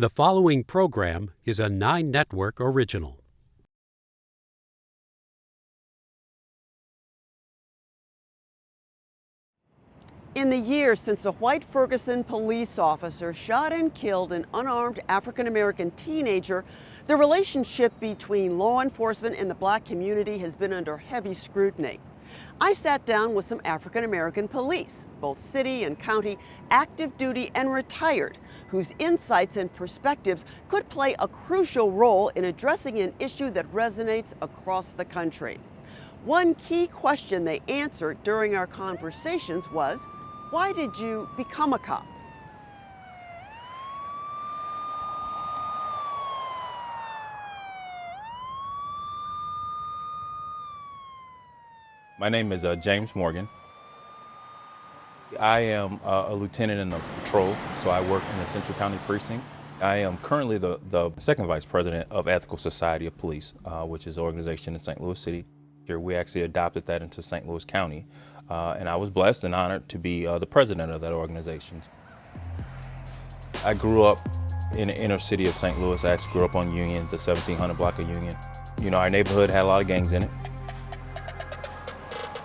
The following program is a 9 Network original. In the years since a white Ferguson police officer shot and killed an unarmed African-American teenager, the relationship between law enforcement and the black community has been under heavy scrutiny. I sat down with some African-American police, both city and county, active duty and retired, whose insights and perspectives could play a crucial role in addressing an issue that resonates across the country. One key question they answered during our conversations was, why did you become a cop? My name is James Morgan. I am a lieutenant in the patrol, so I work in the Central County Precinct. I am currently the second vice president of Ethical Society of Police, which is an organization in St. Louis City. Here we actually adopted that into St. Louis County, and I was blessed and honored to be the president of that organization. I grew up in the inner city of St. Louis. I actually grew up on Union, the 1700 block of Union. You know, our neighborhood had a lot of gangs in it.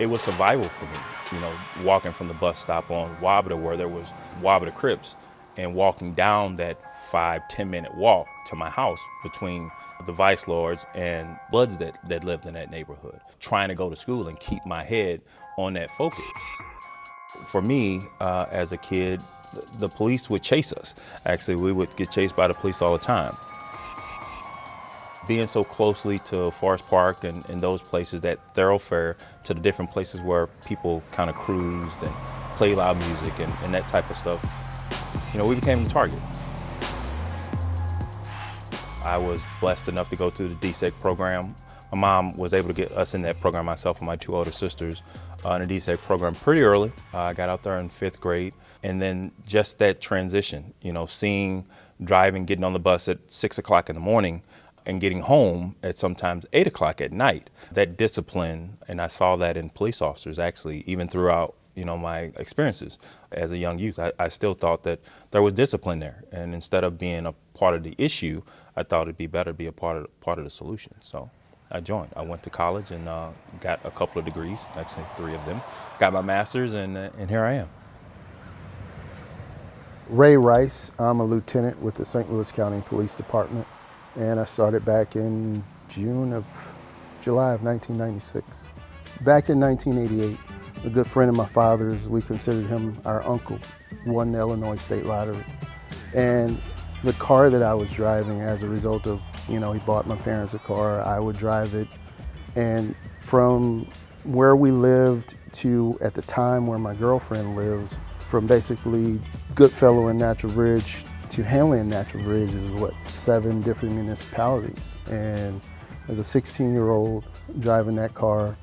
It was survival for me, you know, walking from the bus stop on Wabata, where there was Wabata Crips, and walking down that 5-10 minute walk to my house between the vice lords and Bloods that lived in that neighborhood, trying to go to school and keep my head on that focus. For me, as a kid, the police would chase us. Actually, we would get chased by the police all the time. Being so closely to Forest Park and those places, that thoroughfare, to the different places where people kind of cruised and played loud music and that type of stuff, you know, we became the target. I was blessed enough to go through the DSEC program. My mom was able to get us in that program, myself and my two older sisters, in the DSEC program pretty early. I got out there in 5th grade. And then just that transition, you know, driving, getting on the bus at 6 o'clock in the morning, and getting home at sometimes 8 o'clock at night. That discipline, and I saw that in police officers actually, even throughout, you know, my experiences as a young youth. I still thought that there was discipline there, and instead of being a part of the issue, I thought it'd be better to be a part of the solution. So I joined. I went to college and got a couple of degrees, actually 3 of them. Got my master's, and here I am. Ray Rice. I'm a lieutenant with the St. Louis County Police Department. And I started back in July of 1996. Back in 1988, a good friend of my father's, we considered him our uncle, won the Illinois State Lottery. And the car that I was driving, as a result of, you know, he bought my parents a car, I would drive it. And from where we lived to, at the time, where my girlfriend lived, from basically Goodfellow and Natural Bridge to Hanley and Natural Bridge is 7 different municipalities. And as a 16-year-old driving that car,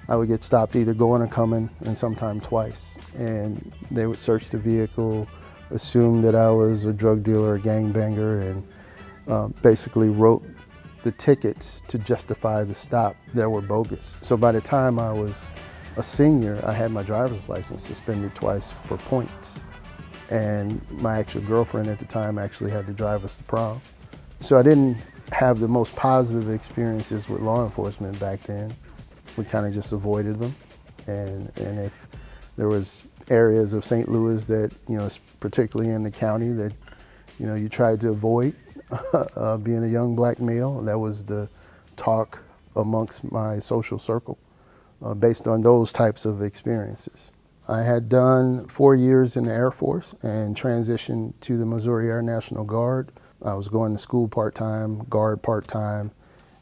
I would get stopped either going or coming, and sometimes twice. And they would search the vehicle, assume that I was a drug dealer, a gangbanger, and basically wrote the tickets to justify the stop that were bogus. So by the time I was a senior, I had my driver's license suspended twice for points. And my actual girlfriend at the time actually had to drive us to prom. So I didn't have the most positive experiences with law enforcement back then. We kind of just avoided them. And if there was areas of St. Louis that, you know, particularly in the county that, you know, you tried to avoid being a young black male, that was the talk amongst my social circle based on those types of experiences. I had done 4 years in the Air Force and transitioned to the Missouri Air National Guard. I was going to school part-time, guard part-time,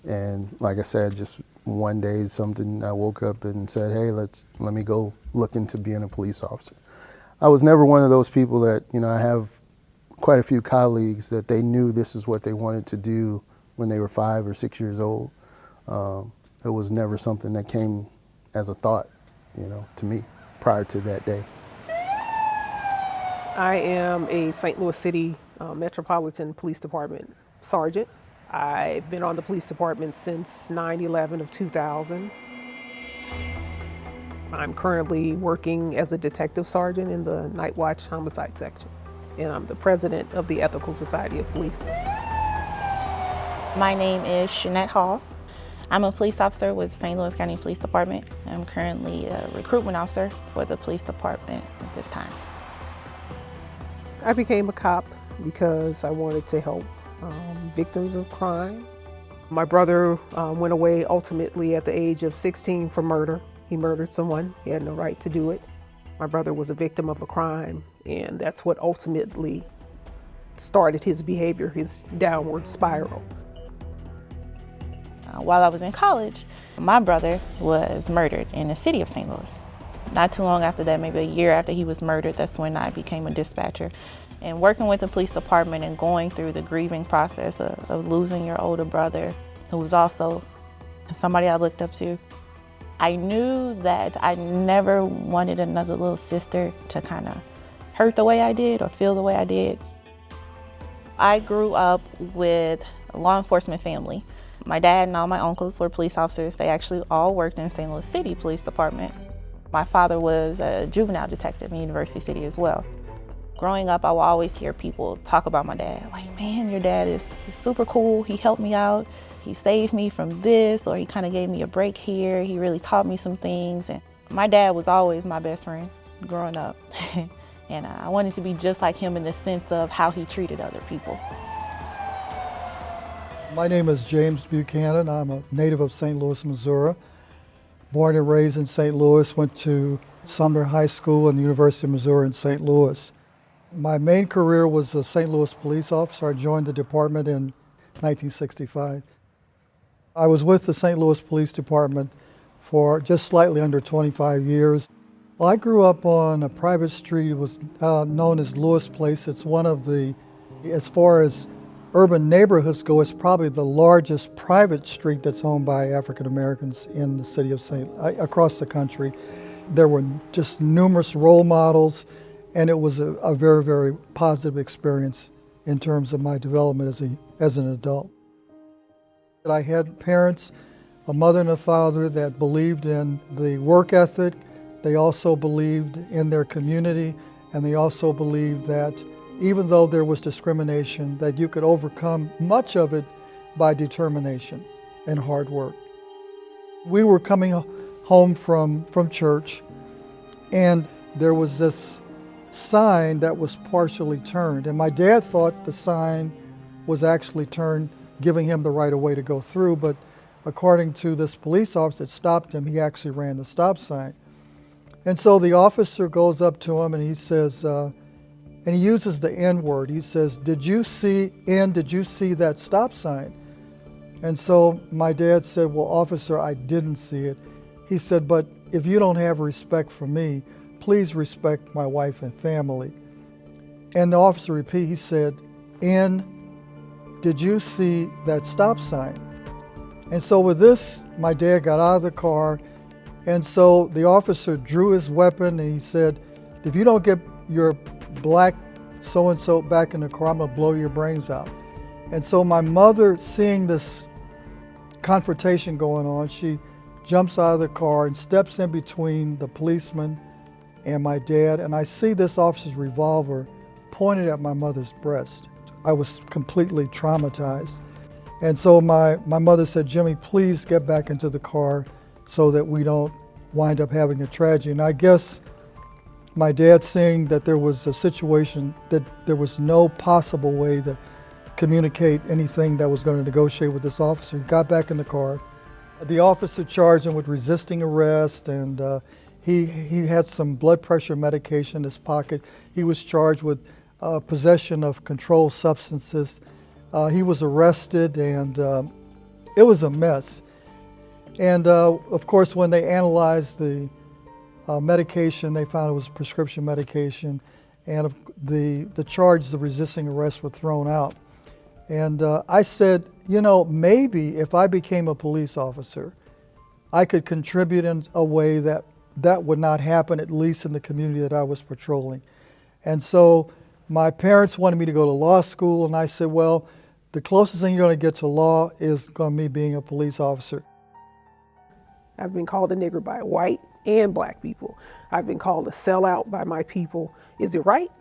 and like I said, just one day I woke up and said, hey, let me go look into being a police officer. I was never one of those people that, you know, I have quite a few colleagues that they knew this is what they wanted to do when they were 5 or 6 years old. It was never something that came as a thought, you know, to me prior to that day. I am a St. Louis City Metropolitan Police Department sergeant. I've been on the police department since 9/11 of 2000. I'm currently working as a detective sergeant in the Night Watch Homicide section. and I'm the president of the Ethical Society of Police. My name is Shanette Hall. I'm a police officer with St. Louis County Police Department. I'm currently a recruitment officer for the police department at this time. I became a cop because I wanted to help victims of crime. My brother went away ultimately at the age of 16 for murder. He murdered someone. He had no right to do it. My brother was a victim of a crime, and that's what ultimately started his behavior, his downward spiral. While I was in college, my brother was murdered in the city of St. Louis. Not too long after that, maybe a year after he was murdered, that's when I became a dispatcher. And working with the police department and going through the grieving process of losing your older brother, who was also somebody I looked up to, I knew that I never wanted another little sister to kind of hurt the way I did or feel the way I did. I grew up with a law enforcement family. My dad and all my uncles were police officers. They actually all worked in St. Louis City Police Department. My father was a juvenile detective in University City as well. Growing up, I would always hear people talk about my dad, like, man, your dad is super cool. He helped me out. He saved me from this, or he kind of gave me a break here. He really taught me some things. And my dad was always my best friend growing up. And I wanted to be just like him in the sense of how he treated other people. My name is James Buchanan. I'm a native of St. Louis, Missouri. Born and raised in St. Louis, went to Sumner High School and the University of Missouri in St. Louis. My main career was a St. Louis police officer. I joined the department in 1965. I was with the St. Louis Police Department for just slightly under 25 years. Well, I grew up on a private street. It was known as Lewis Place. It's one of the, as far as urban neighborhoods go, it's probably the largest private street that's owned by African Americans in the city of across the country. There were just numerous role models, and it was a very, very positive experience in terms of my development as an adult. I had parents, a mother and a father that believed in the work ethic. They also believed in their community, and they also believed that even though there was discrimination, that you could overcome much of it by determination and hard work. We were coming home from church, and there was this sign that was partially turned, and my dad thought the sign was actually turned, giving him the right of way to go through, but according to this police officer that stopped him, he actually ran the stop sign. And so the officer goes up to him and he says, and he uses the N word. He says, did you see that stop sign? And so my dad said, well, officer, I didn't see it. He said, but if you don't have respect for me, please respect my wife and family. And the officer repeated, he said, did you see that stop sign? And so with this, my dad got out of the car, and so the officer drew his weapon and he said, if you don't get your black so-and-so back in the car, I'm gonna blow your brains out. And so my mother, seeing this confrontation going on, she jumps out of the car and steps in between the policeman and my dad, and I see this officer's revolver pointed at my mother's breast. I was completely traumatized. And so my mother said, Jimmy, please get back into the car so that we don't wind up having a tragedy. And I guess my dad, seeing that there was a situation that there was no possible way to communicate anything that was going to negotiate with this officer, he got back in the car. The officer charged him with resisting arrest, and he had some blood pressure medication in his pocket. He was charged with possession of controlled substances. He was arrested, and it was a mess. And of course, when they analyzed the medication, they found it was prescription medication, and the charges of resisting arrest were thrown out. And I said, you know, maybe if I became a police officer, I could contribute in a way that would not happen, at least in the community that I was patrolling. And so my parents wanted me to go to law school, and I said, well, the closest thing you're going to get to law is going to be being a police officer. I've been called a nigger by white and black people. I've been called a sellout by my people. Is it right?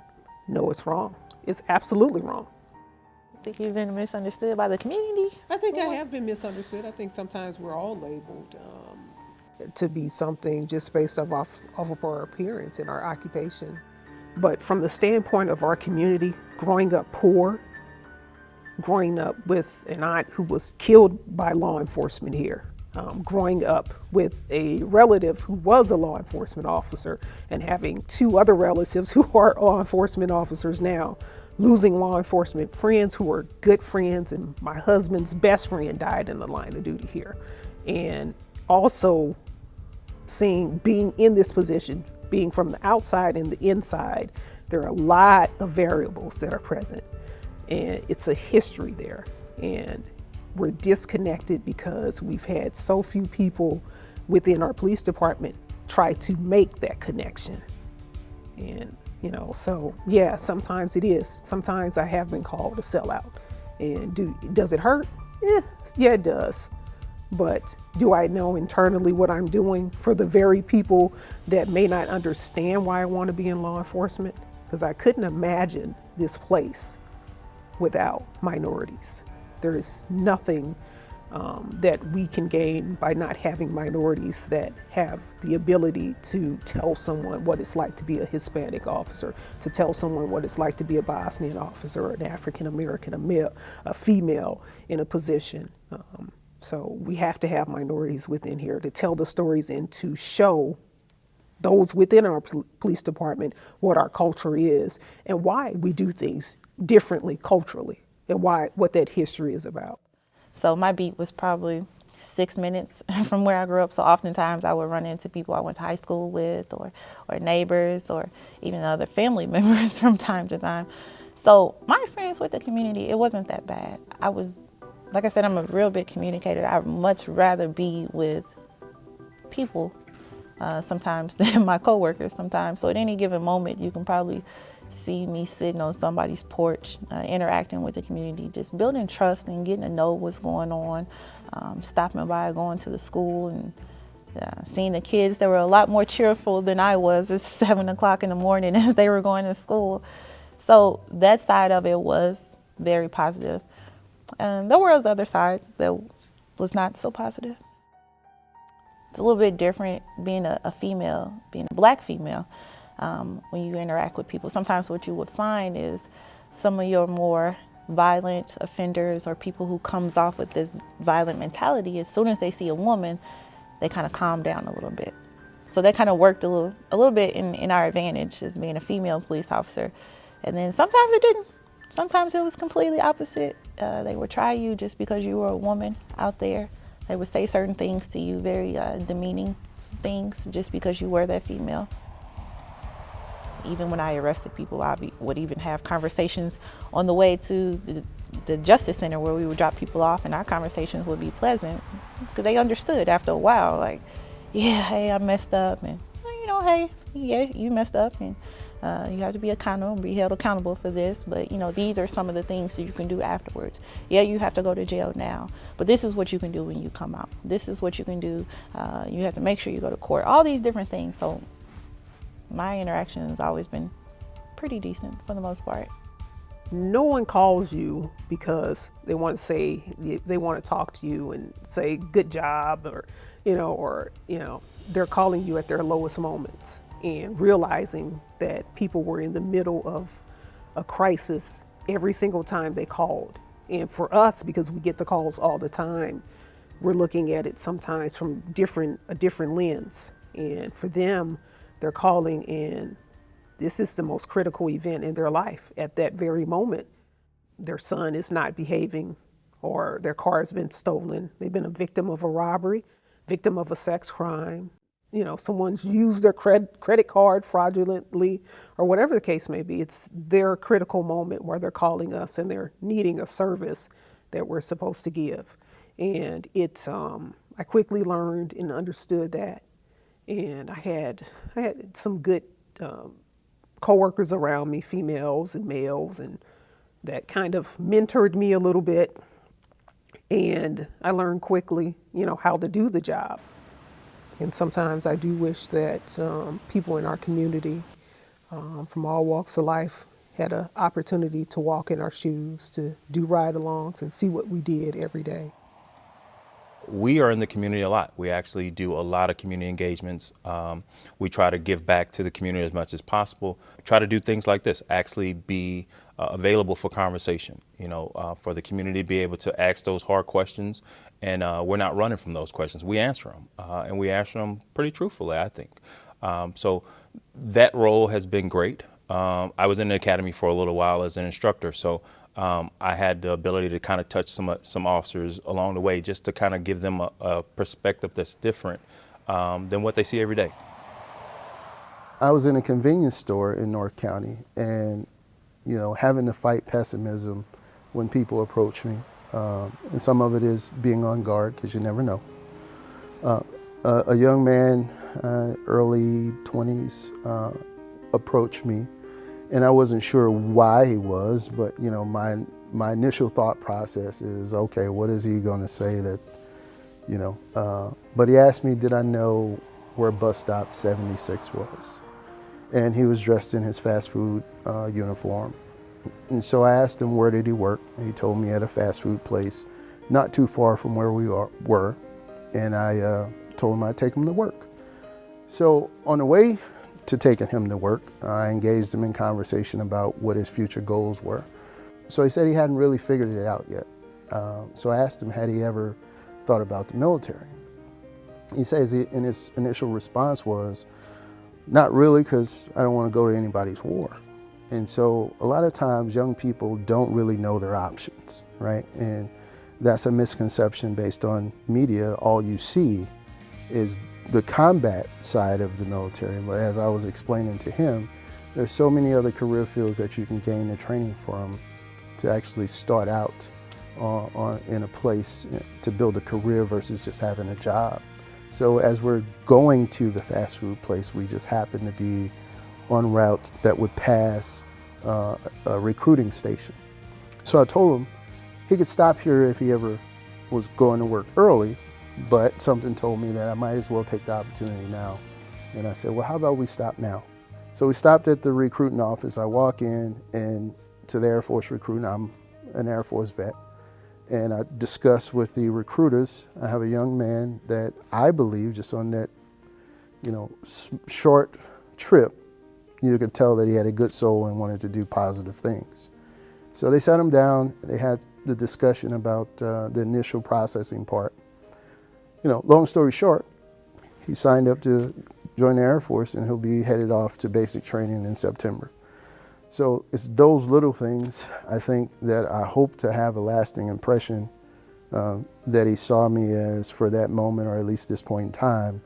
No, it's wrong. It's absolutely wrong. I think you've been misunderstood by the community. I think I have been misunderstood. I think sometimes we're all labeled to be something just based off of our appearance and our occupation. But from the standpoint of our community, growing up poor, growing up with an aunt who was killed by law enforcement here, growing up with a relative who was a law enforcement officer and having two other relatives who are law enforcement officers now, losing law enforcement friends who were good friends, and my husband's best friend died in the line of duty here. And also being in this position, being from the outside and the inside, there are a lot of variables that are present, and it's a history there. And we're disconnected because we've had so few people within our police department try to make that connection. And, so yeah, sometimes it is. Sometimes I have been called a sellout. And does it hurt? Yeah, it does. But do I know internally what I'm doing for the very people that may not understand why I want to be in law enforcement? Because I couldn't imagine this place without minorities. There is nothing that we can gain by not having minorities that have the ability to tell someone what it's like to be a Hispanic officer, to tell someone what it's like to be a Bosnian officer, or an African American, a female in a position. So we have to have minorities within here to tell the stories and to show those within our police department what our culture is and why we do things differently culturally, and what that history is about. So my beat was probably 6 minutes from where I grew up. So oftentimes I would run into people I went to high school with, or neighbors, or even other family members from time to time. So my experience with the community, it wasn't that bad. Like I said, I'm a real big communicator. I'd much rather be with people sometimes than my coworkers sometimes. So at any given moment, you can probably see me sitting on somebody's porch, interacting with the community, just building trust and getting to know what's going on, stopping by, going to the school, and seeing the kids that were a lot more cheerful than I was at 7 o'clock in the morning as they were going to school. So that side of it was very positive. And there was the other side that was not so positive. It's a little bit different being a female, being a black female. When you interact with people, sometimes what you would find is some of your more violent offenders or people who comes off with this violent mentality, as soon as they see a woman, they kind of calm down a little bit. So that kind of worked a little bit in our advantage as being a female police officer. And then sometimes it didn't. Sometimes it was completely opposite. They would try you just because you were a woman out there. They would say certain things to you, very demeaning things, just because you were that female. Even when I arrested people, I would even have conversations on the way to the Justice Center where we would drop people off, and our conversations would be pleasant because they understood after a while, like, yeah, hey, I messed up, and hey, yeah, you messed up, and you have to be accountable, be held accountable for this, but these are some of the things that you can do afterwards. Yeah, you have to go to jail now, but this is what you can do when you come out. This is what you can do. You have to make sure you go to court, all these different things. So my interaction has always been pretty decent for the most part. No one calls you because they want to talk to you and say good job, or they're calling you at their lowest moments and realizing that people were in the middle of a crisis every single time they called. And for us, because we get the calls all the time, we're looking at it sometimes from a different lens. And for them, they're calling, and this is the most critical event in their life at that very moment. Their son is not behaving, or their car has been stolen. They've been a victim of a robbery, victim of a sex crime. Someone's used their credit card fraudulently, or whatever the case may be. It's their critical moment where they're calling us and they're needing a service that we're supposed to give. And I quickly learned and understood that. And I had some good coworkers around me, females and males, and that kind of mentored me a little bit. And I learned quickly, how to do the job. And sometimes I do wish that people in our community from all walks of life had an opportunity to walk in our shoes, to do ride-alongs and see what we did every day. We are in the community a lot. We actually do a lot of community engagements. We try to give back to the community as much as possible. Try to do things like this, actually be available for conversation, for the community to be able to ask those hard questions. And we're not running from those questions. We answer them, and we answer them pretty truthfully, I think. So that role has been great. I was in the academy for a little while as an instructor, so I had the ability to kind of touch some officers along the way, just to kind of give them a perspective that's different than what they see every day. I was in a convenience store in North County, and having to fight pessimism when people approach me. And some of it is being on guard, because you never know. A young man, early 20s, approached me, and I wasn't sure why he was, but my initial thought process is, okay, what is he going to say that, but he asked me, did I know where bus stop 76 was? And he was dressed in his fast food uniform. And so I asked him, where did he work? He told me at a fast food place not too far from where we were, and I told him I'd take him to work. So on the way to taking him to work, I engaged him in conversation about what his future goals were. So he said he hadn't really figured it out yet. So I asked him, had he ever thought about the military? He says in his initial response was, not really, because I don't want to go to anybody's war. And so a lot of times young people don't really know their options, right? And that's a misconception based on media. All you see is the combat side of the military. But as I was explaining to him, there's so many other career fields that you can gain the training from to actually start out in a place to build a career versus just having a job. So as we're going to the fast food place, we just happen to be on route that would pass a recruiting station. So I told him he could stop here if he ever was going to work early, but something told me that I might as well take the opportunity now. And I said, well, how about we stop now? So we stopped at the recruiting office. I walk in and to the Air Force recruiting. I'm an Air Force vet. And I discussed with the recruiters. I have a young man that I believe, just on that, short trip, you could tell that he had a good soul and wanted to do positive things. So they sat him down. They had the discussion about the initial processing part. Long story short, he signed up to join the Air Force, and he'll be headed off to basic training in September. So it's those little things, I think, that I hope to have a lasting impression that he saw me as, for that moment, or at least this point in time,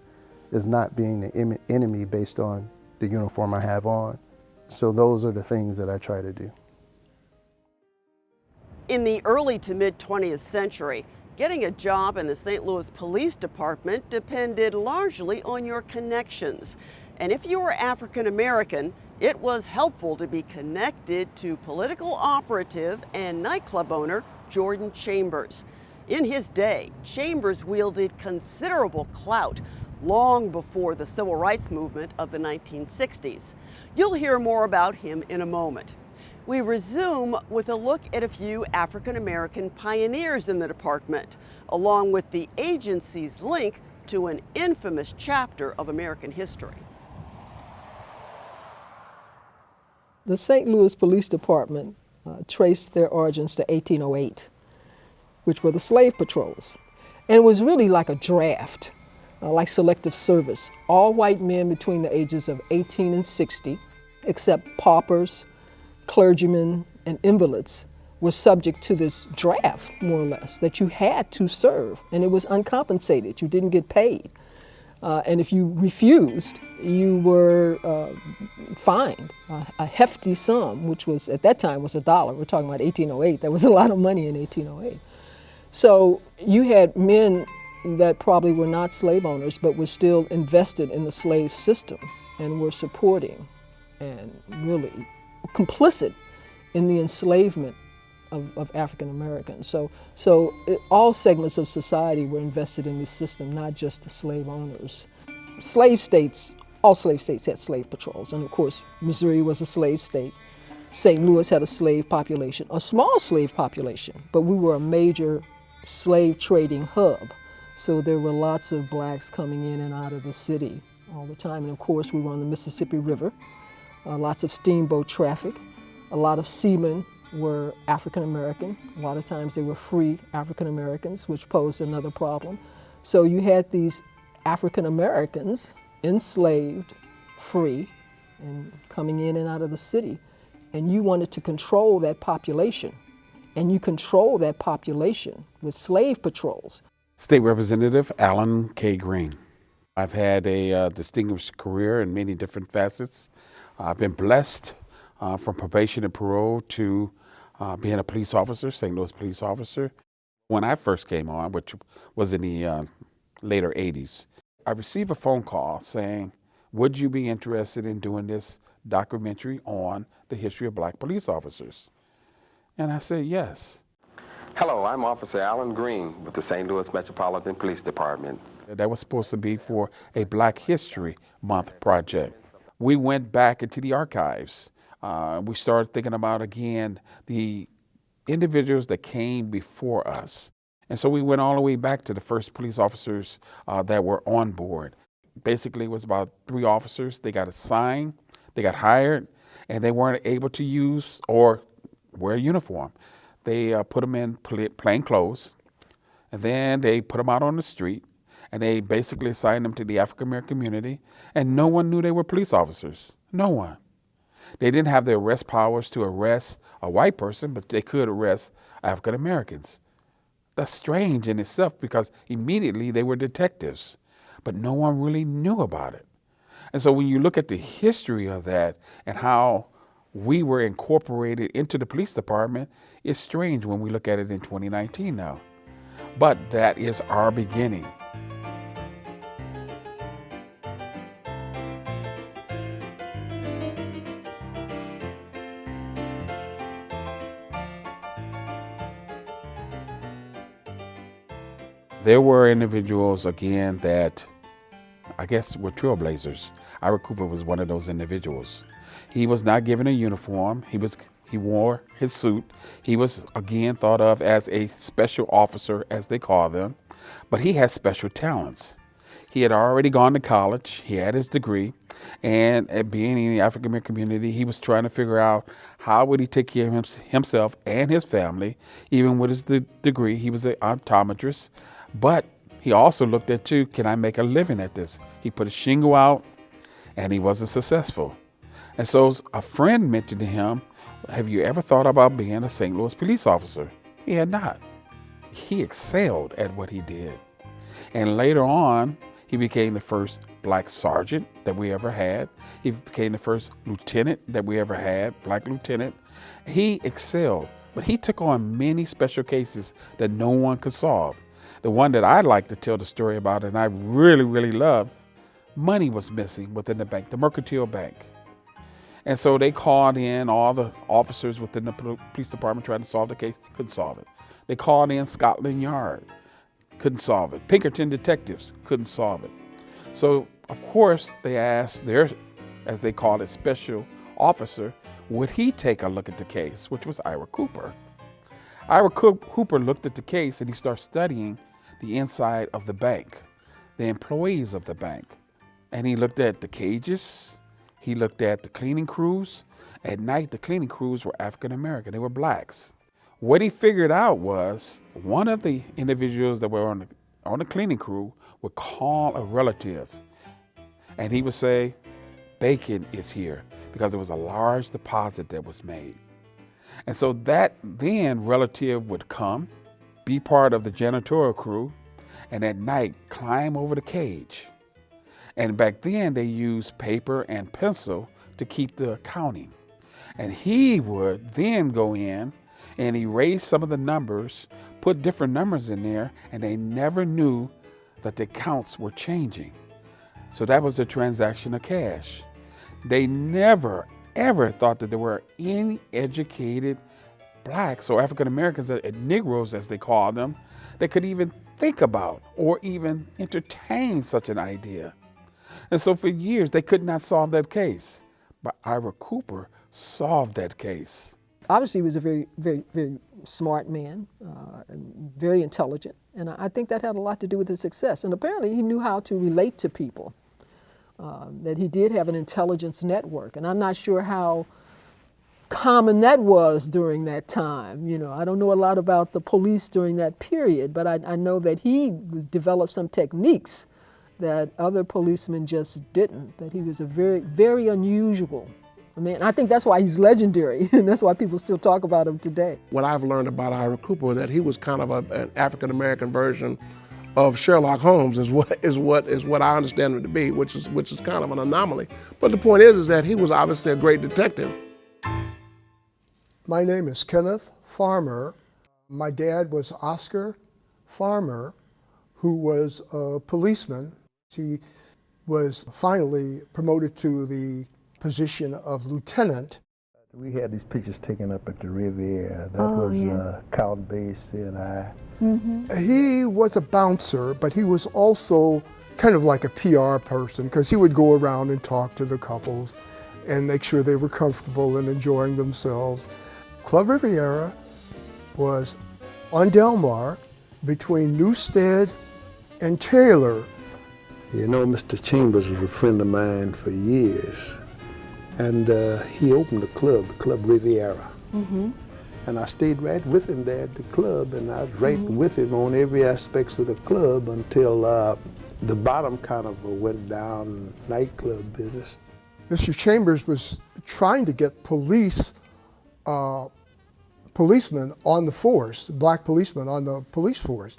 as not being the enemy based on the uniform I have on. So those are the things that I try to do. In the early to mid 20th century, getting a job in the St. Louis Police Department depended largely on your connections. And if you were African American, it was helpful to be connected to political operative and nightclub owner Jordan Chambers. In his day, Chambers wielded considerable clout long before the civil rights movement of the 1960s. You'll hear more about him in a moment. We resume with a look at a few African American pioneers in the department, along with the agency's link to an infamous chapter of American history. The St. Louis Police Department traced their origins to 1808, which were the slave patrols. And it was really like a draft, like selective service. All white men between the ages of 18 and 60, except paupers, clergymen, and invalids, were subject to this draft, more or less, that you had to serve. And it was uncompensated. You didn't get paid. And if you refused, you were fined a hefty sum, which was, at that time, was $1. We're talking about 1808. That was a lot of money in 1808. So you had men that probably were not slave owners, but were still invested in the slave system and were supporting and really complicit in the enslavement of African Americans. So all segments of society were invested in this system, not just the slave owners. Slave states, all slave states had slave patrols, and of course Missouri was a slave state. St. Louis had a slave population, a small slave population, but we were a major slave trading hub. So there were lots of blacks coming in and out of the city all the time. And of course, we were on the Mississippi River, lots of steamboat traffic. A lot of seamen were African American. A lot of times they were free African Americans, which posed another problem. So you had these African Americans enslaved, free, and coming in and out of the city. And you wanted to control that population. And you control that population with slave patrols. State Representative Alan K. Green. I've had a distinguished career in many different facets. I've been blessed from probation and parole to being a police officer, St. Louis police officer. When I first came on, which was in the later 80s, I received a phone call saying, would you be interested in doing this documentary on the history of black police officers? And I said, yes. Hello, I'm Officer Alan Green with the St. Louis Metropolitan Police Department. That was supposed to be for a Black History Month project. We went back into the archives. We started thinking about, again, the individuals that came before us. And so we went all the way back to the first police officers that were on board. Basically, it was about 3 officers. They got assigned, they got hired, and they weren't able to use or wear a uniform. They put them in plain clothes, and then they put them out on the street, and they basically assigned them to the African American community, and no one knew they were police officers. No one. They didn't have the arrest powers to arrest a white person, but they could arrest African Americans. That's strange in itself because immediately they were detectives, but no one really knew about it. And so when you look at the history of that and how we were incorporated into the police department, it's strange when we look at it in 2019 now. But that is our beginning. There were individuals, again, that I guess were trailblazers. Ira Cooper was one of those individuals. He was not given a uniform. He wore his suit. He was, again, thought of as a special officer, as they call them, but he had special talents. He had already gone to college. He had his degree, and being in the African American community, he was trying to figure out how would he take care of himself and his family. Even with his degree, he was an optometrist, but he also looked at, too, can I make a living at this? He put a shingle out, and he wasn't successful. And so a friend mentioned to him, have you ever thought about being a St. Louis police officer? He had not. He excelled at what he did. And later on, he became the first black sergeant that we ever had. He became the first lieutenant that we ever had, black lieutenant. He excelled, but he took on many special cases that no one could solve. The one that I like to tell the story about, and I really, really love, money was missing within the bank, the Mercantile Bank. And so they called in all the officers within the police department trying to solve the case, couldn't solve it. They called in Scotland Yard, couldn't solve it. Pinkerton detectives couldn't solve it. So, of course, they asked their, as they called it, special officer, would he take a look at the case, which was Ira Cooper. Ira Cooper looked at the case and he started studying the inside of the bank, the employees of the bank. And he looked at the cages, he looked at the cleaning crews. At night, the cleaning crews were African American, they were blacks. What he figured out was one of the individuals that were on the cleaning crew would call a relative and he would say, bacon is here, because there was a large deposit that was made. And so that then relative would come, be part of the janitorial crew, and at night climb over the cage. And back then they used paper and pencil to keep the accounting. And he would then go in and erase some of the numbers, put different numbers in there, and they never knew that the accounts were changing. So that was the transaction of cash. They never, ever thought that there were any educated blacks or African Americans, Negroes as they called them, that could even think about or even entertain such an idea. And so for years, they could not solve that case. But Ira Cooper solve that case? Obviously, he was a very, very, very smart man, and very intelligent, and I think that had a lot to do with his success. And apparently, he knew how to relate to people. That he did have an intelligence network, and I'm not sure how common that was during that time. You know, I don't know a lot about the police during that period, but I know that he developed some techniques that other policemen just didn't. That he was a very, very unusual. I mean, I think that's why he's legendary, and that's why people still talk about him today. What I've learned about Ira Cooper, that he was kind of an African-American version of Sherlock Holmes, is what I understand him to be, which is kind of an anomaly. But the point is that he was obviously a great detective. My name is Kenneth Farmer. My dad was Oscar Farmer, who was a policeman. He was finally promoted to the position of lieutenant. We had these pictures taken up at the Riviera. That was Count Basie and I. He was a bouncer, but he was also kind of like a PR person, because he would go around and talk to the couples and make sure they were comfortable and enjoying themselves. Club Riviera was on Del Mar between Newstead and Taylor. You know, Mr. Chambers was a friend of mine for years. And he opened the Club Riviera. And I stayed right with him there at the club, and I was right with him on every aspect of the club until the bottom kind of went down nightclub business. Mr. Chambers was trying to get policemen on the force, black policemen on the police force.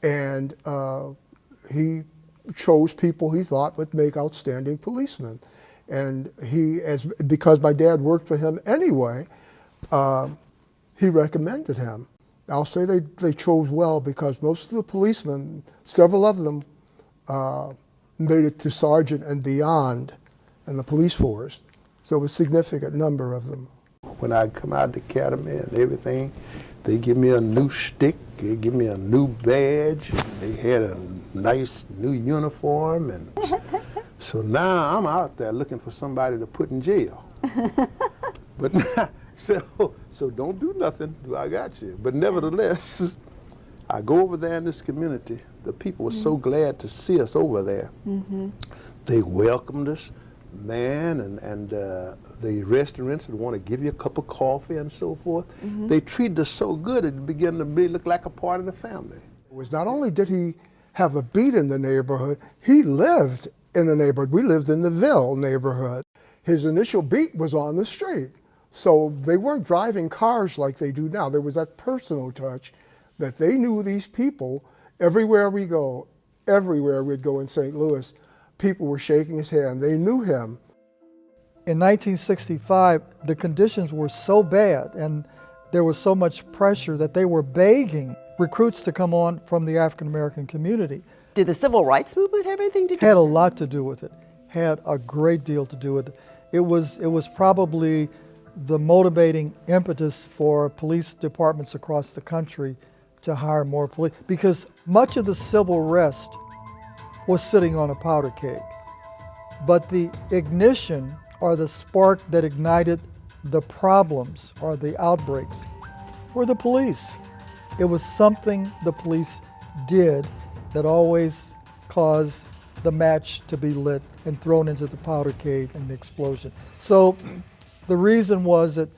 And he chose people he thought would make outstanding policemen. And because my dad worked for him anyway, he recommended him. I'll say they chose well, because most of the policemen, several of them, made it to sergeant and beyond in the police force. So a significant number of them. When I come out of the academy and everything, they give me a new stick, they give me a new badge, they had a nice new uniform, and so now I'm out there looking for somebody to put in jail. But so don't do nothing, I got you. But nevertheless, I go over there in this community. The people were so glad to see us over there. They welcomed us, man, and the restaurants would want to give you a cup of coffee and so forth. They treated us so good, it began to really look like a part of the family. It was not only did he have a beat in the neighborhood, he lived in the neighborhood. We lived in the Ville neighborhood. His initial beat was on the street. So they weren't driving cars like they do now. There was that personal touch that they knew these people. Everywhere we'd go in St. Louis, people were shaking his hand. They knew him. In 1965, the conditions were so bad and there was so much pressure that they were begging recruits to come on from the African American community. Did the civil rights movement have anything to do with it? Had a lot to do with it. Had a great deal to do with it. It was probably the motivating impetus for police departments across the country to hire more police, because much of the civil rest was sitting on a powder keg. But the ignition or the spark that ignited the problems or the outbreaks were the police. It was something the police did that always caused the match to be lit and thrown into the powder keg and the explosion. So the reason was that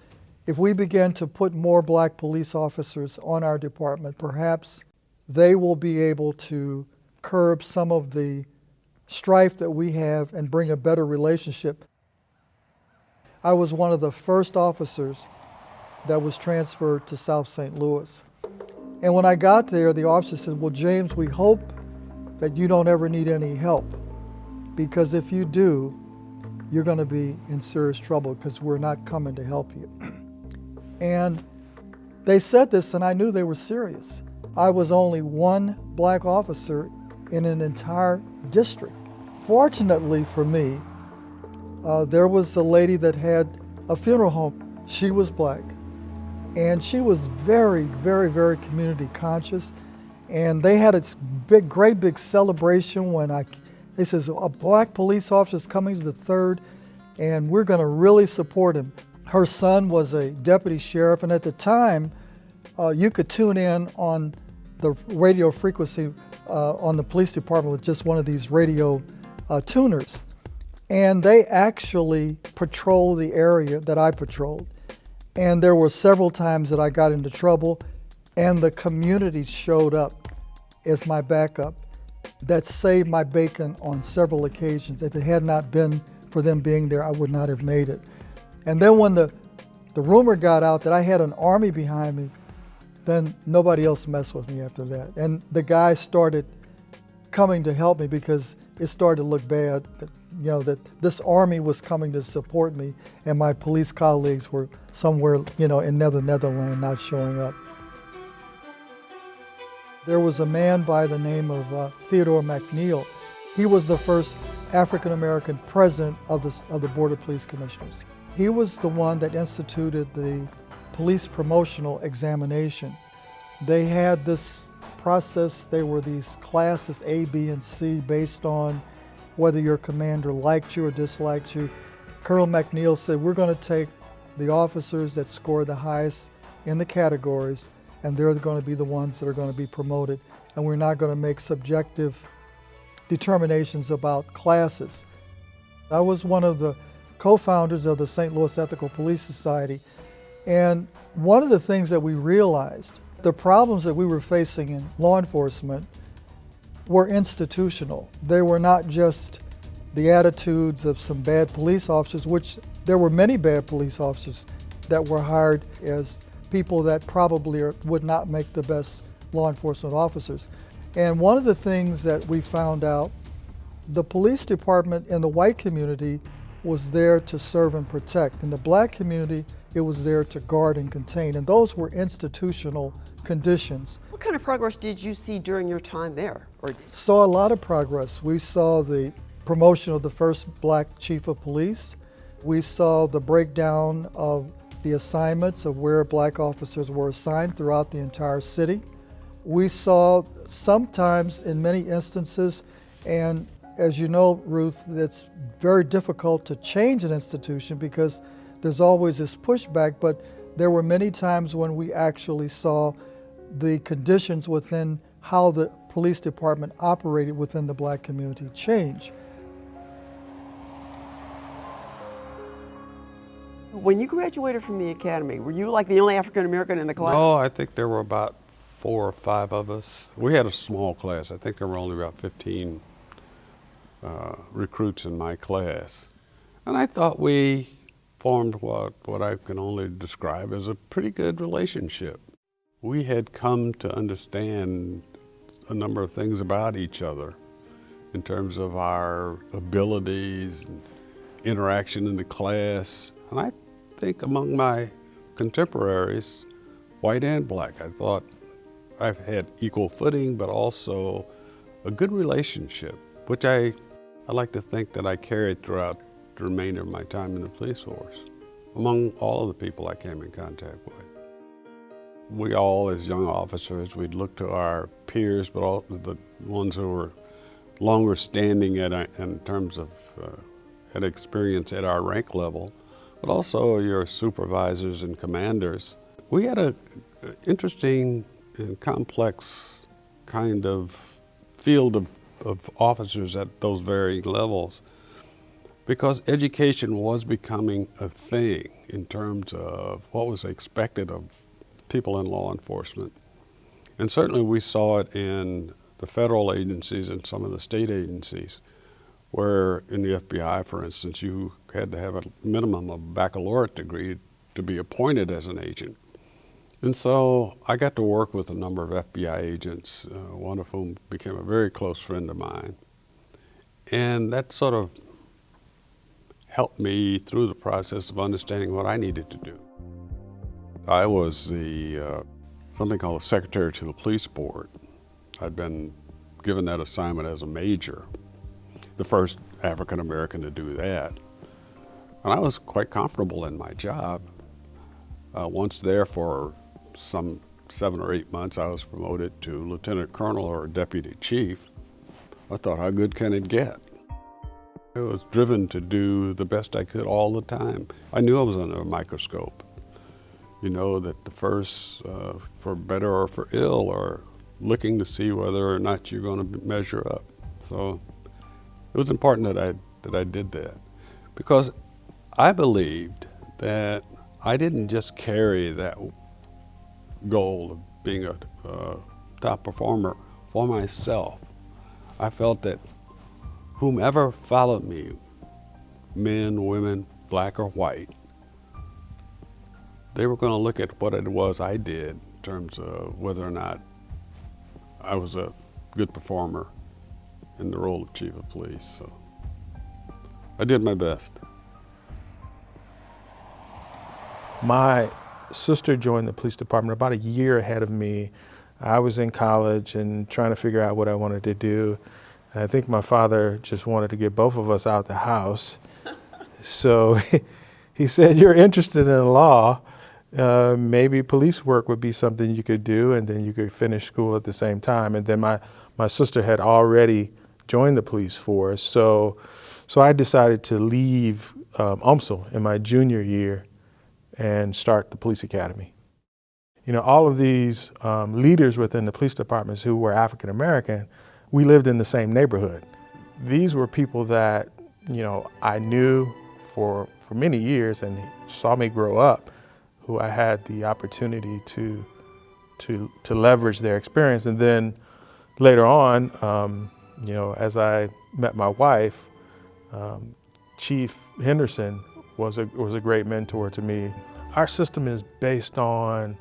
if we begin to put more black police officers on our department, perhaps they will be able to curb some of the strife that we have and bring a better relationship. I was one of the first officers that was transferred to South St. Louis. And when I got there, the officer said, "Well, James, we hope that you don't ever need any help, because if you do, you're going to be in serious trouble because we're not coming to help you." And they said this, and I knew they were serious. I was only one black officer in an entire district. Fortunately for me, there was a lady that had a funeral home. She was black, and she was very, very, very community conscious. And they had a great big celebration when they says, a black police officer is coming to the 3rd, and we're going to really support him. Her son was a deputy sheriff, and at the time, you could tune in on the radio frequency on the police department with just one of these radio tuners. And they actually patrolled the area that I patrolled. And there were several times that I got into trouble, and the community showed up as my backup. That saved my bacon on several occasions. If it had not been for them being there, I would not have made it. And then when the rumor got out that I had an army behind me, then nobody else messed with me after that. And the guys started coming to help me because it started to look bad, that this army was coming to support me, and my police colleagues were somewhere, in Netherlands not showing up. There was a man by the name of Theodore McNeil. He was the first African-American president of the Board of Police Commissioners. He was the one that instituted the police promotional examination. They had this process. They were these classes A, B, and C based on whether your commander liked you or disliked you. Colonel McNeil said, we're going to take the officers that scored the highest in the categories, and they're going to be the ones that are going to be promoted. And we're not going to make subjective determinations about classes. I was one of the co-founders of the St. Louis Ethical Police Society, and one of the things that we realized, the problems that we were facing in law enforcement were institutional. They were not just the attitudes of some bad police officers, which there were many bad police officers that were hired as people that probably would not make the best law enforcement officers. And one of the things that we found out, the police department in the white community was there to serve and protect. In the black community, it was there to guard and contain. And those were institutional conditions. What kind of progress did you see during your time there? Saw a lot of progress. We saw the promotion of the first black chief of police. We saw the breakdown of the assignments of where black officers were assigned throughout the entire city. We saw sometimes, in many instances, and as you know, Ruth, it's very difficult to change an institution because there's always this pushback, but there were many times when we actually saw the conditions within how the police department operated within the black community change. When you graduated from the academy, were you like the only African American in the class? No, I think there were about 4 or 5 of us. We had a small class. I think there were only about 15 recruits in my class. And I thought we formed what I can only describe as a pretty good relationship. We had come to understand a number of things about each other in terms of our abilities and interaction in the class. And I think among my contemporaries, white and black, I thought I've had equal footing, but also a good relationship, which I like to think that I carried throughout the remainder of my time in the police force, among all of the people I came in contact with. We all, as young officers, we'd look to our peers, but all the ones who were longer standing in terms of had experience at our rank level, but also your supervisors and commanders. We had an interesting and complex kind of field of officers at those varying levels, because education was becoming a thing in terms of what was expected of people in law enforcement. And certainly we saw it in the federal agencies and some of the state agencies, where in the FBI, for instance, you had to have a minimum of a baccalaureate degree to be appointed as an agent. And so I got to work with a number of FBI agents, one of whom became a very close friend of mine. And that sort of helped me through the process of understanding what I needed to do. I was the something called the secretary to the police board. I'd been given that assignment as a major, the first African American to do that. And I was quite comfortable in my job. Once there for some 7 or 8 months, I was promoted to lieutenant colonel or deputy chief. I thought, how good can it get? I was driven to do the best I could all the time. I knew I was under a microscope. You know, that the first, for better or for ill, are looking to see whether or not you're going to measure up. So it was important that I did that, because I believed that I didn't just carry that goal of being a top performer for myself. I felt that whomever followed me, men, women, black or white, they were going to look at what it was I did in terms of whether or not I was a good performer in the role of chief of police. So I did my best. My sister joined the police department about a year ahead of me. I was in college and trying to figure out what I wanted to do. And I think my father just wanted to get both of us out the house. So he said, "You're interested in law. Maybe police work would be something you could do, and then you could finish school at the same time." And then my sister had already joined the police force. So I decided to leave UMSL in my junior year and start the police academy. You know, all of these leaders within the police departments who were African American, we lived in the same neighborhood. These were people that, you know, I knew for many years and saw me grow up, who I had the opportunity to leverage their experience. And then later on, you know, as I met my wife, Chief Henderson was a great mentor to me. Our system is based on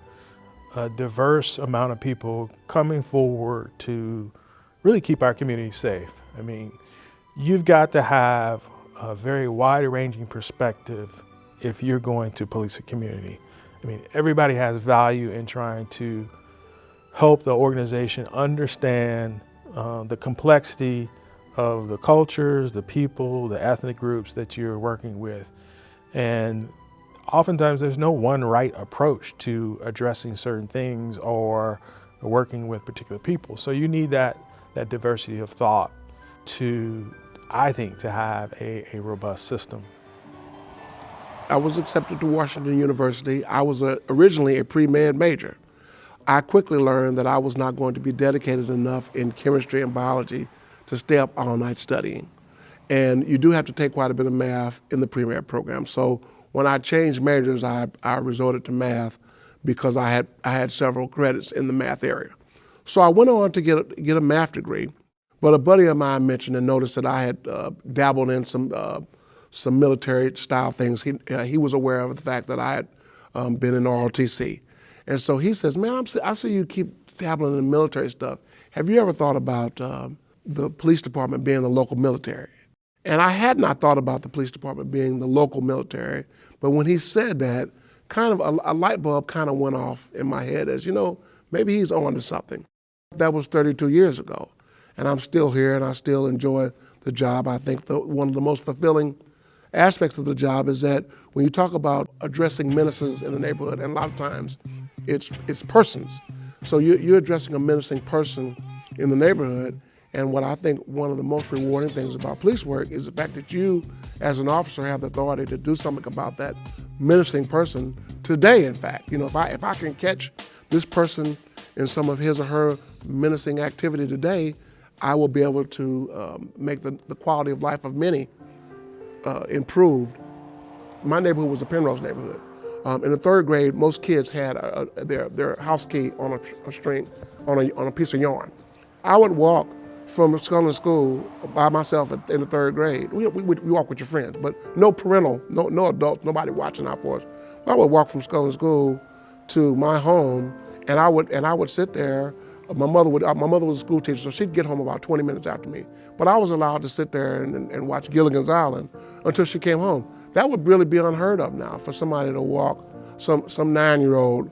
a diverse amount of people coming forward to really keep our community safe. I mean, you've got to have a very wide-ranging perspective if you're going to police a community. I mean, everybody has value in trying to help the organization understand the complexity of the cultures, the people, the ethnic groups that you're working with. And oftentimes there's no one right approach to addressing certain things or working with particular people. So you need that diversity of thought to, I think, to have a robust system. I was accepted to Washington University. I was originally a pre-med major. I quickly learned that I was not going to be dedicated enough in chemistry and biology to stay up all night studying. And you do have to take quite a bit of math in the pre-med program. So when I changed majors, I resorted to math because I had several credits in the math area. So I went on to get a math degree, but a buddy of mine mentioned and noticed that I had dabbled in some military style things. He was aware of the fact that I had been in ROTC. And so he says, "Man, I see you keep dabbling in military stuff. Have you ever thought about the police department being the local military?" And I had not thought about the police department being the local military, but when he said that, kind of a light bulb kind of went off in my head as, you know, maybe he's on to something. That was 32 years ago, and I'm still here and I still enjoy the job. I think one of the most fulfilling aspects of the job is that when you talk about addressing menaces in the neighborhood, and a lot of times it's persons. So you're addressing a menacing person in the neighborhood, and what I think one of the most rewarding things about police work is the fact that you, as an officer, have the authority to do something about that menacing person today, in fact. You know, if I can catch this person in some of his or her menacing activity today, I will be able to make the quality of life of many improved. My neighborhood was a Penrose neighborhood. In the third grade, most kids had their house key on a string, on a piece of yarn. I would walk from school to school by myself in the third grade. We walk with your friends, but no parental, no adults, nobody watching out for us. I would walk from school to school to my home, and I would sit there. My mother was a school teacher, so she'd get home about 20 minutes after me. But I was allowed to sit there and watch Gilligan's Island until she came home. That would really be unheard of now for somebody to walk, some 9-year-old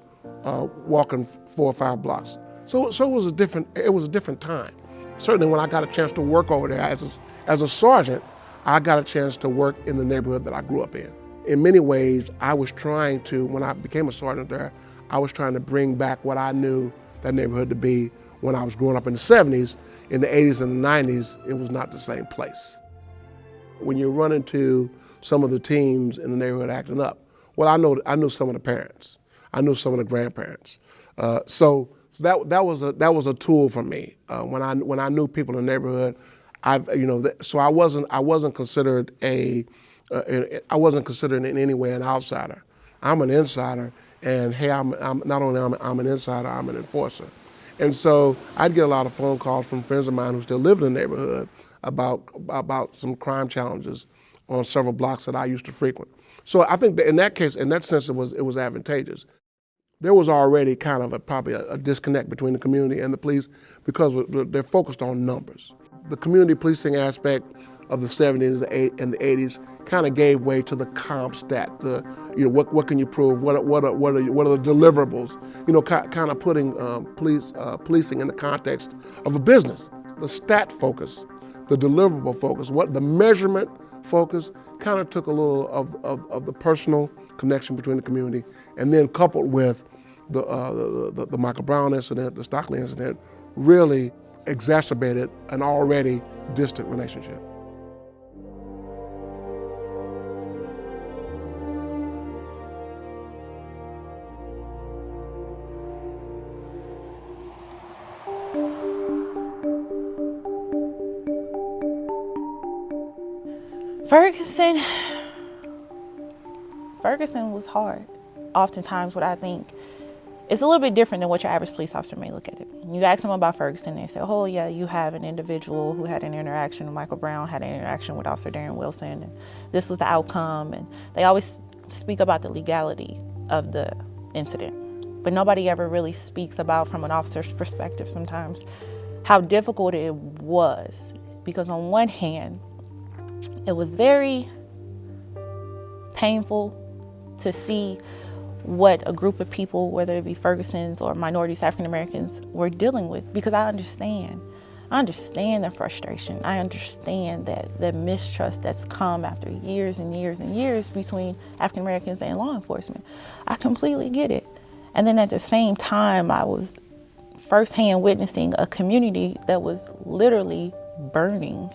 walking 4 or 5 blocks. So it was a different time. Certainly when I got a chance to work over there as a sergeant, I got a chance to work in the neighborhood that I grew up in. In many ways, I was trying to, when I became a sergeant there, I was trying to bring back what I knew that neighborhood to be when I was growing up in the 70s. In the 80s and the 90s, it was not the same place. when you run into some of the teens in the neighborhood acting up, well, I knew some of the parents. I knew some of the grandparents. So that was a tool for me. When I knew people in the neighborhood, so I wasn't considered I wasn't considered in any way an outsider. I'm an insider, and hey, I'm not only I'm an insider, I'm an enforcer. And so I'd get a lot of phone calls from friends of mine who still lived in the neighborhood about some crime challenges on several blocks that I used to frequent. So I think that in that case, in that sense, it was advantageous. There was already kind of probably a disconnect between the community and the police because they're focused on numbers. The community policing aspect of the 70s and the 80s kind of gave way to the comp stat. What can you prove? What are the deliverables? Kind of putting policing in the context of a business. The stat focus, the deliverable focus, the measurement focus kind of took a little of the personal connection between the community, and then coupled with the Michael Brown incident, the Stockley incident, really exacerbated an already distant relationship. Ferguson was hard. Oftentimes what I think, it's a little bit different than what your average police officer may look at it. You ask them about Ferguson, they say, oh yeah, you have an individual who had an interaction with Michael Brown, had an interaction with Officer Darren Wilson, and this was the outcome. And they always speak about the legality of the incident, but nobody ever really speaks about, from an officer's perspective sometimes, how difficult it was. Because on one hand, it was very painful to see what a group of people, whether it be Fergusons or minorities, African Americans, were dealing with, because I understand their frustration. I understand that the mistrust that's come after years and years and years between African Americans and law enforcement. I completely get it. And then at the same time, I was firsthand witnessing a community that was literally burning.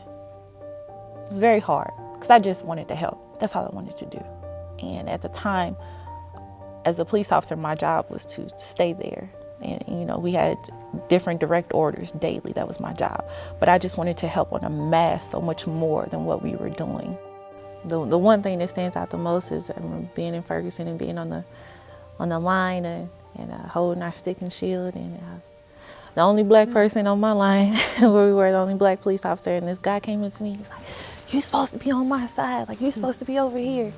It was very hard, because I just wanted to help. That's all I wanted to do. And at the time, as a police officer, my job was to stay there. And we had different direct orders daily. That was my job. But I just wanted to help on a mass so much more than what we were doing. The one thing that stands out the most is being in Ferguson and being on the line and holding our stick and shield. And I was the only black person on my line, where we were the only black police officer. And this guy came up to me. He's like, "You're supposed to be on my side. Like, you're supposed to be over here.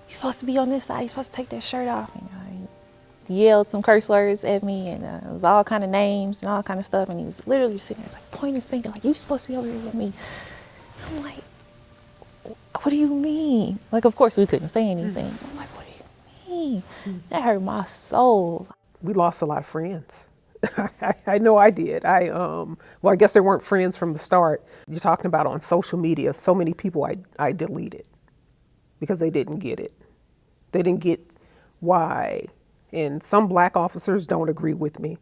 You're supposed to be on this side. You're supposed to take that shirt off." And he yelled some curse words at me, and it was all kind of names and all kind of stuff. And he was literally sitting there, like, pointing his finger, like, "You're supposed to be over here with me." I'm like, "What do you mean?" Like, of course we couldn't say anything. I'm like, "What do you mean?" That hurt my soul. We lost a lot of friends. I know I did. Well, I guess they weren't friends from the start. You're talking about on social media, so many people I deleted because they didn't get it. They didn't get why. And some black officers don't agree with me,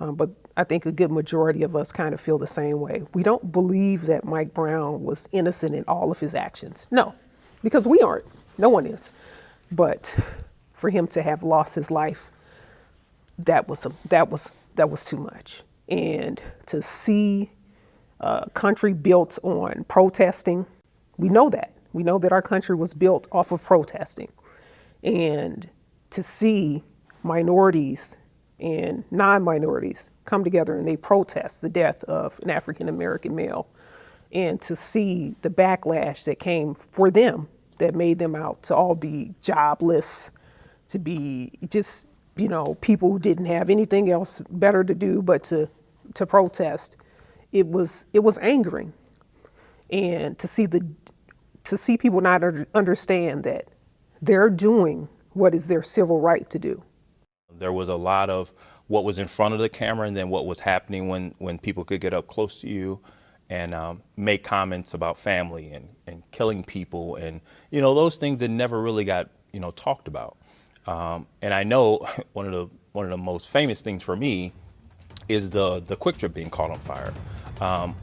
but I think a good majority of us kind of feel the same way. We don't believe that Mike Brown was innocent in all of his actions. No, because we aren't. No one is. But for him to have lost his life, that was too much. And to see a country built on protesting, we know that. We know that our country was built off of protesting. And to see minorities and non-minorities come together and they protest the death of an African-American male, and to see the backlash that came for them, that made them out to all be jobless, to be just, people who didn't have anything else better to do but to protest, it was angering. And to see people not understand that they're doing what is their civil right to do. There was a lot of what was in front of the camera, and then what was happening when people could get up close to you and make comments about family and killing people, and those things that never really got talked about. And I know one of the most famous things for me is the Quick Trip being caught on fire.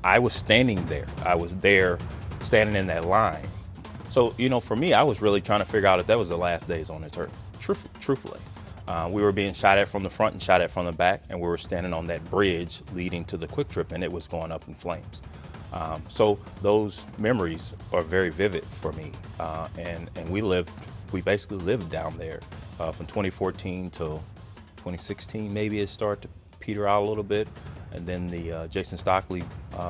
I was standing there. I was there standing in that line, So, for me, I was really trying to figure out if that was the last days on this earth, truthfully. We were being shot at from the front and shot at from the back, and we were standing on that bridge leading to the Quick Trip, and it was going up in flames. So those memories are very vivid for me, and we basically lived down there from 2014 till 2016. Maybe it started to peter out a little bit, and then the Jason Stockley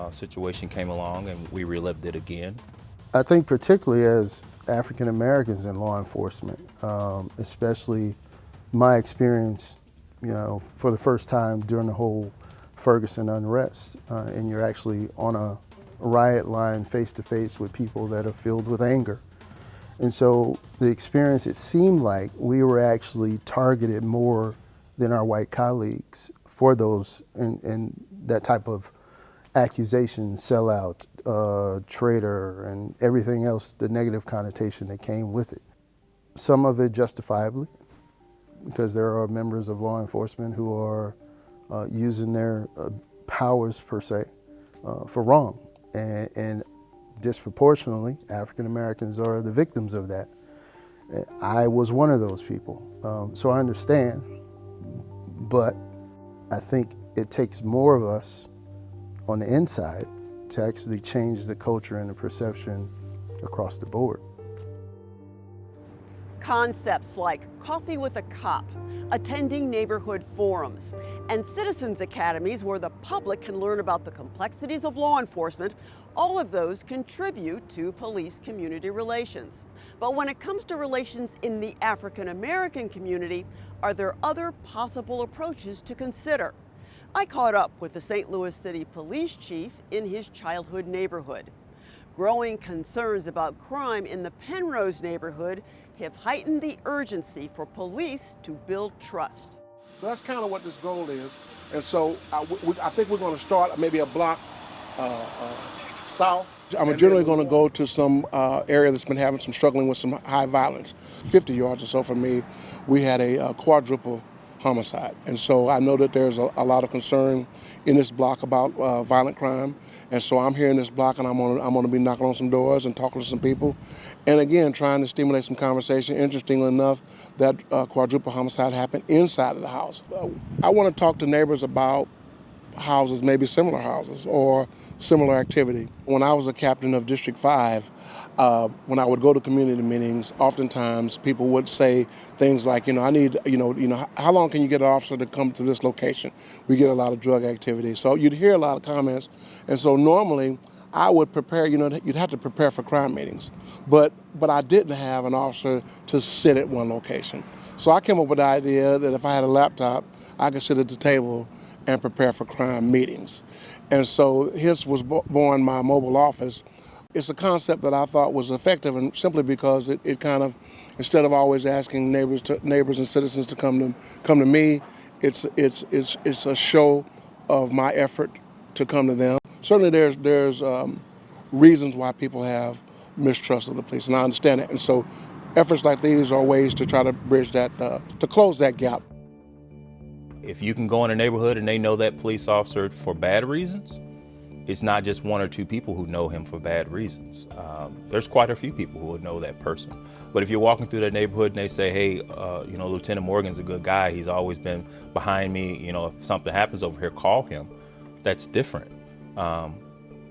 situation came along, and we relived it again. I think particularly as African Americans in law enforcement, especially my experience, for the first time during the whole Ferguson unrest, and you're actually on a riot line face to face with people that are filled with anger. And so the experience, it seemed like we were actually targeted more than our white colleagues for those and that type of accusation, sellout, traitor, and everything else, the negative connotation that came with it. Some of it justifiably, because there are members of law enforcement who are using their powers per se for wrong. And disproportionately, African Americans are the victims of that. I was one of those people, so I understand, but I think it takes more of us on the inside to actually change the culture and the perception across the board. Concepts like coffee with a cop, attending neighborhood forums, and citizens academies where the public can learn about the complexities of law enforcement, all of those contribute to police-community relations. But when it comes to relations in the African American community, are there other possible approaches to consider? I caught up with the St. Louis City Police Chief in his childhood neighborhood. Growing concerns about crime in the Penrose neighborhood have heightened the urgency for police to build trust. So that's kind of what this goal is. And so I think we're going to start maybe a block south. I'm generally going to go to some area that's been struggling with some high violence. 50 yards or so from me, we had a quadruple homicide. And so I know that there's a lot of concern in this block about violent crime. And so I'm here in this block, and I'm going to be knocking on some doors and talking to some people. And again, trying to stimulate some conversation. Interestingly enough, that quadruple homicide happened inside of the house. I want to talk to neighbors about houses, maybe similar houses or similar activity. When I was a captain of District 5, when I would go to community meetings, oftentimes people would say things like, I need, how long can you get an officer to come to this location? We get a lot of drug activity. So you'd hear a lot of comments. And so normally I would prepare, you'd have to prepare for crime meetings. But I didn't have an officer to sit at one location. So I came up with the idea that if I had a laptop, I could sit at the table and prepare for crime meetings. And so hence was born my mobile office. It's a concept that I thought was effective, and simply because it kind of, instead of always asking neighbors and citizens to come to me, it's a show of my effort to come to them. Certainly there's reasons why people have mistrust of the police, and I understand it. And so efforts like these are ways to try to bridge that, to close that gap. If you can go in a neighborhood and they know that police officer for bad reasons, it's not just one or two people who know him for bad reasons. There's quite a few people who would know that person. But if you're walking through that neighborhood and they say, hey, Lieutenant Morgan's a good guy, he's always been behind me, if something happens over here, call him, that's different.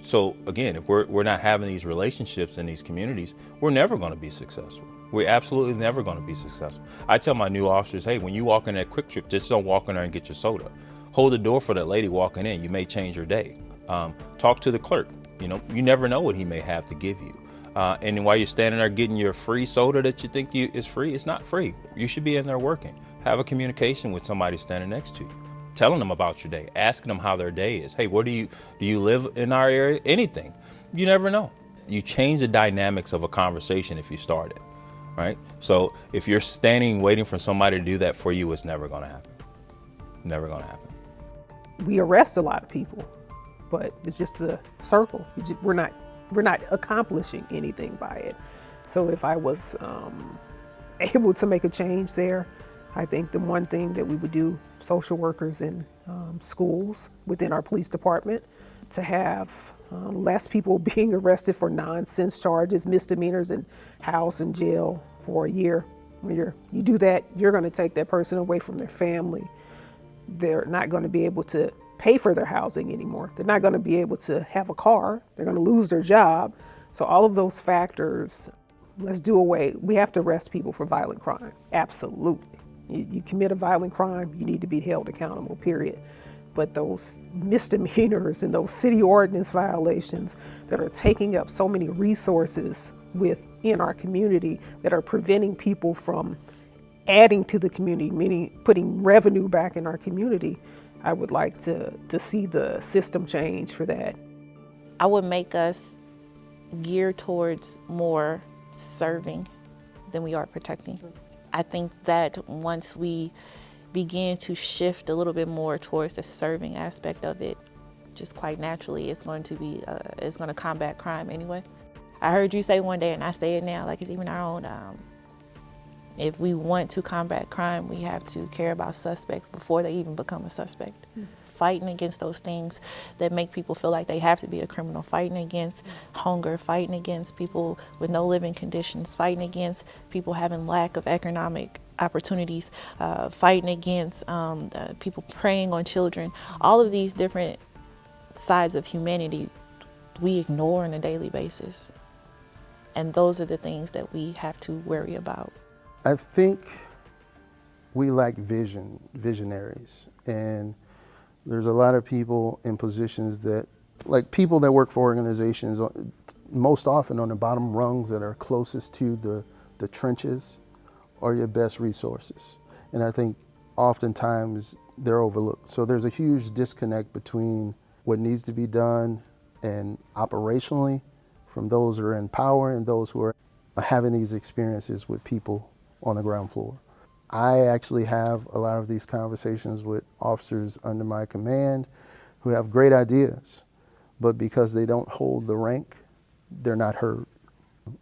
So again, if we're not having these relationships in these communities, we're never gonna be successful. We're absolutely never gonna be successful. I tell my new officers, hey, when you walk in that Quick Trip, just don't walk in there and get your soda. Hold the door for that lady walking in, you may change your day. Talk to the clerk. You never know what he may have to give you. And while you're standing there getting your free soda that you think is free, it's not free. You should be in there working. Have a communication with somebody standing next to you. Telling them about your day, asking them how their day is. Hey, where do you live in our area? Anything. You never know. You change the dynamics of a conversation if you start it, right? So if you're standing waiting for somebody to do that for you, it's never gonna happen. Never gonna happen. We arrest a lot of people, but it's just a circle. We're not accomplishing anything by it. So if I was able to make a change there, I think the one thing that we would do, social workers in schools within our police department, to have less people being arrested for nonsense charges, misdemeanors, and housed in jail for a year. When you do that, you're going to take that person away from their family. They're not going to be able to pay for their housing anymore. They're not going to be able to have a car. They're going to lose their job. So all of those factors, let's do away. We have to arrest people for violent crime. Absolutely. You commit a violent crime, you need to be held accountable, period. But those misdemeanors and those city ordinance violations that are taking up so many resources within our community, that are preventing people from adding to the community, meaning putting revenue back in our community, I would like to see the system change for that. I would make us gear towards more serving than we are protecting. I think that once we begin to shift a little bit more towards the serving aspect of it, just quite naturally, it's going to combat crime anyway. I heard you say one day, and I say it now, like it's even our own, if we want to combat crime, we have to care about suspects before they even become a suspect. Fighting against those things that make people feel like they have to be a criminal, fighting against hunger, fighting against people with no living conditions, fighting against people having lack of economic opportunities, fighting against people preying on children. All of these different sides of humanity we ignore on a daily basis. And those are the things that we have to worry about. I think we lack visionaries, and there's a lot of people in positions that, like people that work for organizations, most often on the bottom rungs that are closest to the trenches are your best resources. And I think oftentimes they're overlooked. So there's a huge disconnect between what needs to be done and operationally from those who are in power and those who are having these experiences with people on the ground floor. I actually have a lot of these conversations with officers under my command who have great ideas, but because they don't hold the rank, they're not heard.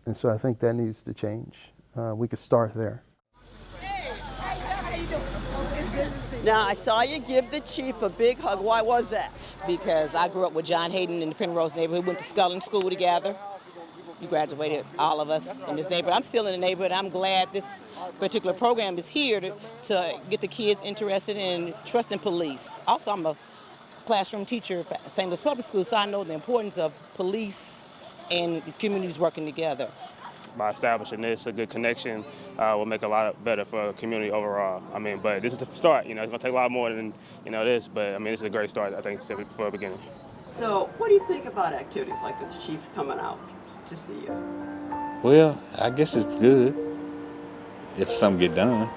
And so I think that needs to change. We could start there. Now, I saw you give the chief a big hug. Why was that? Because I grew up with John Hayden in the Penrose neighborhood. We went to Scullen School together. We graduated, all of us in this neighborhood. I'm still in the neighborhood. I'm glad this particular program is here to get the kids interested in trusting police. Also, I'm a classroom teacher at St. Louis Public Schools, so I know the importance of police and communities working together. By establishing this, a good connection will make a lot better for the community overall. But this is a start. It's going to take a lot more than this, but this is a great start, I think, for the beginning. So, what do you think about activities like this, Chief, coming out to see you? Well, I guess it's good if some get done.